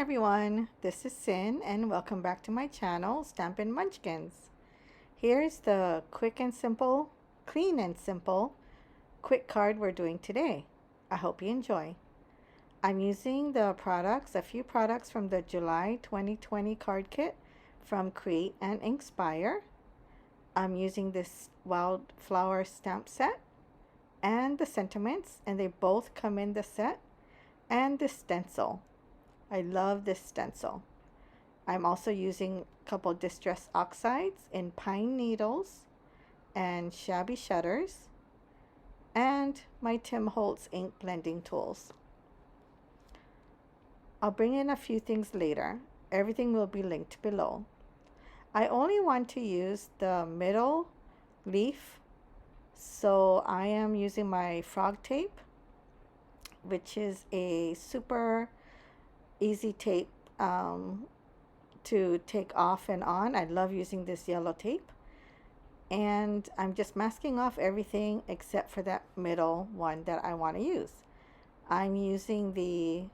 everyone, this is Sin and welcome back to my channel, Stampin' Munchkins. Here's the clean and simple, quick card we're doing today. I hope you enjoy. I'm using a few products from the July 2020 card kit from Create and Inkspire. I'm using this wildflower stamp set and the sentiments, and they both come in the set, and the stencil. I love this stencil. I'm also using a couple distress oxides in pine needles and shabby shutters, and my Tim Holtz ink blending tools. I'll bring in a few things later. Everything will be linked below. I only want to use the middle leaf, so I am using my frog tape, which is a super easy tape to take off and on. I love using this yellow tape, and I'm just masking off everything except for that middle one that I want to use. I'm using the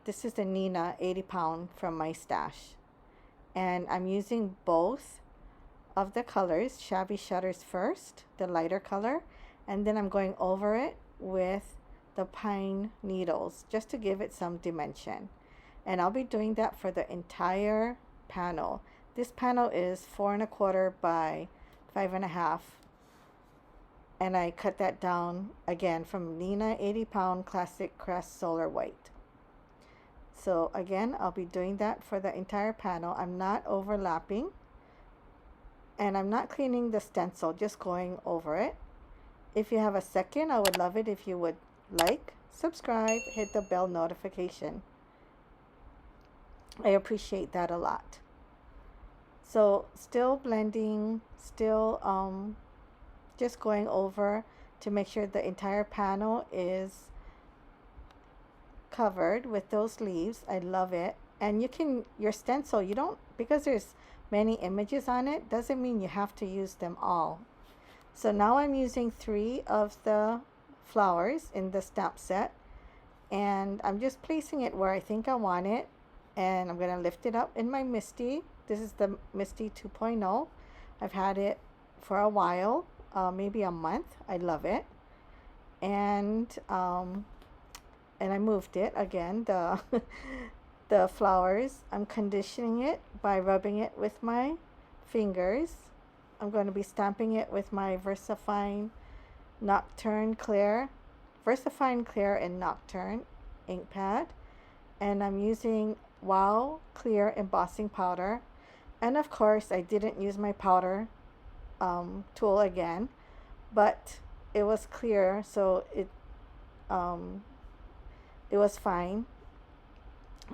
this is the Nina 80 pound from my stash, and I'm using both of the colors, shabby shutters first, the lighter color, and then I'm going over it with the pine needles just to give it some dimension. And I'll be doing that for the entire panel. This panel is 4 1/4 by 5 1/2, and I cut that down again from Nina 80 pound classic crest solar white. So again, I'll be doing that for the entire panel. I'm not overlapping, and I'm not cleaning the stencil, just going over it. If you have a second, I would love it if you would like, subscribe, hit the bell notification. I appreciate that a lot. So still blending, still just going over to make sure the entire panel is covered with those leaves. I love it. And your stencil, you don't, because there's many images on it, doesn't mean you have to use them all. So now I'm using 3 of the flowers in the stamp set, and I'm just placing it where I think I want it, and I'm going to lift it up in my Misty. This is the Misty 2.0. I've had it for a while, maybe a month. I love it. And I moved it again, the flowers. I'm conditioning it by rubbing it with my fingers. I'm going to be stamping it with my VersaFine Clear and Nocturne ink pad, and I'm using Wow Clear embossing powder. And of course, I didn't use my powder tool again, but it was clear, so it was fine.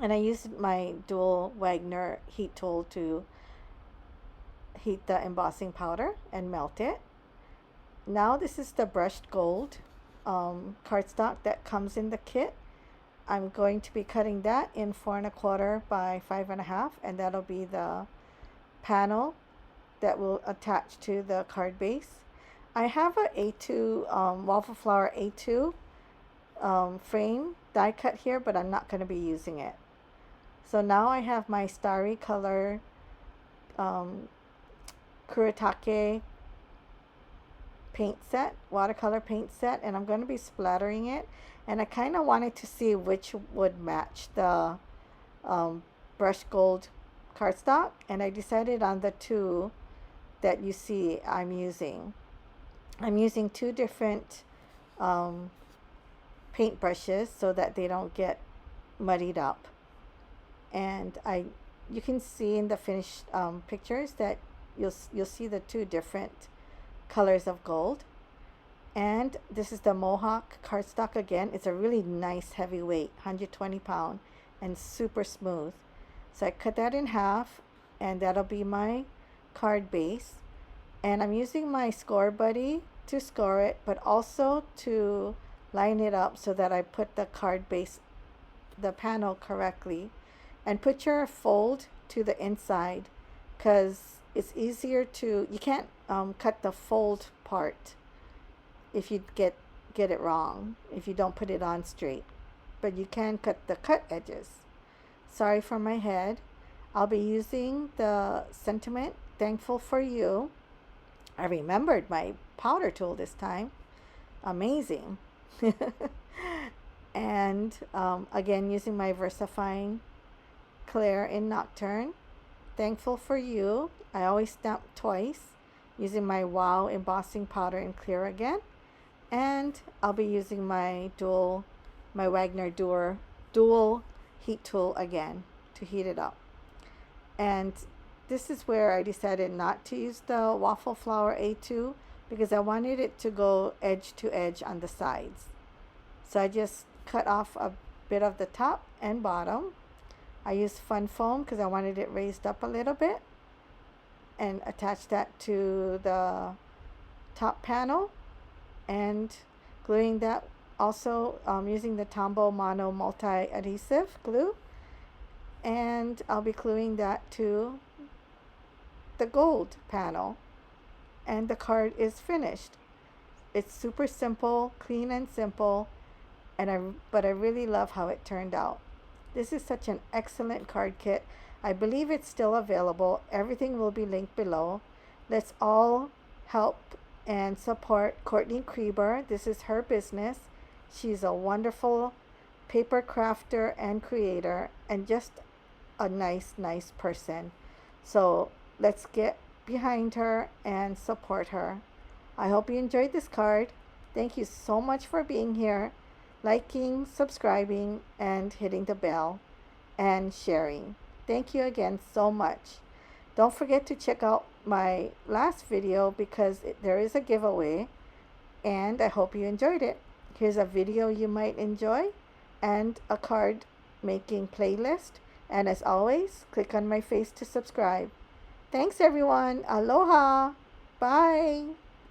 And I used my dual Wagner heat tool to heat the embossing powder and melt it. Now this is the brushed gold cardstock that comes in the kit. I'm going to be cutting that in 4 1/4 by 5 1/2, and that'll be the panel that will attach to the card base. I have a A2 waffle flower A2 frame die cut here, but I'm not going to be using it. So now I have my starry color Kuretake watercolor paint set, and I'm going to be splattering it, and I kind of wanted to see which would match the brushed gold cardstock, and I decided on the 2 that you see I'm using. I'm using 2 different paint brushes so that they don't get muddied up, and you can see in the finished pictures that you'll see the 2 different colors of gold. And this is the Mohawk cardstock again. It's a really nice heavyweight, 120 pound, and super smooth. So I cut that in half, and that'll be my card base. And I'm using my Score Buddy to score it, but also to line it up so that I put the card base, the panel, correctly. And put your fold to the inside, because it's easier to, you can't cut the fold part if you get get it wrong if you don't put it on straight. But you can cut the cut edges. Sorry for my head. I'll be using the sentiment Thankful for You. I remembered my powder tool this time. Amazing. And again, using my VersaFine Clear in Nocturne. Thankful for You. I always stamp twice using my Wow embossing powder in clear again. And I'll be using my Wagner dual heat tool again to heat it up. And this is where I decided not to use the waffle flower A2 because I wanted it to go edge to edge on the sides. So I just cut off a bit of the top and bottom. I used fun foam because I wanted it raised up a little bit, and attach that to the top panel, and gluing that also using the Tombow Mono multi-adhesive glue, and I'll be gluing that to the gold panel, and the card is finished. It's super simple, clean and simple, but I really love how it turned out. This is such an excellent card kit. I believe it's still available. Everything will be linked below. Let's all help and support Courtney Kreeber. This is her business. She's a wonderful paper crafter and creator, and just a nice person. So let's get behind her and support her. I hope you enjoyed this card. Thank you so much for being here, liking, subscribing, and hitting the bell and sharing. Thank you again so much. Don't forget to check out my last video because there is a giveaway, and I hope you enjoyed it. Here's a video you might enjoy and a card making playlist. And as always, click on my face to subscribe. Thanks everyone. Aloha. Bye.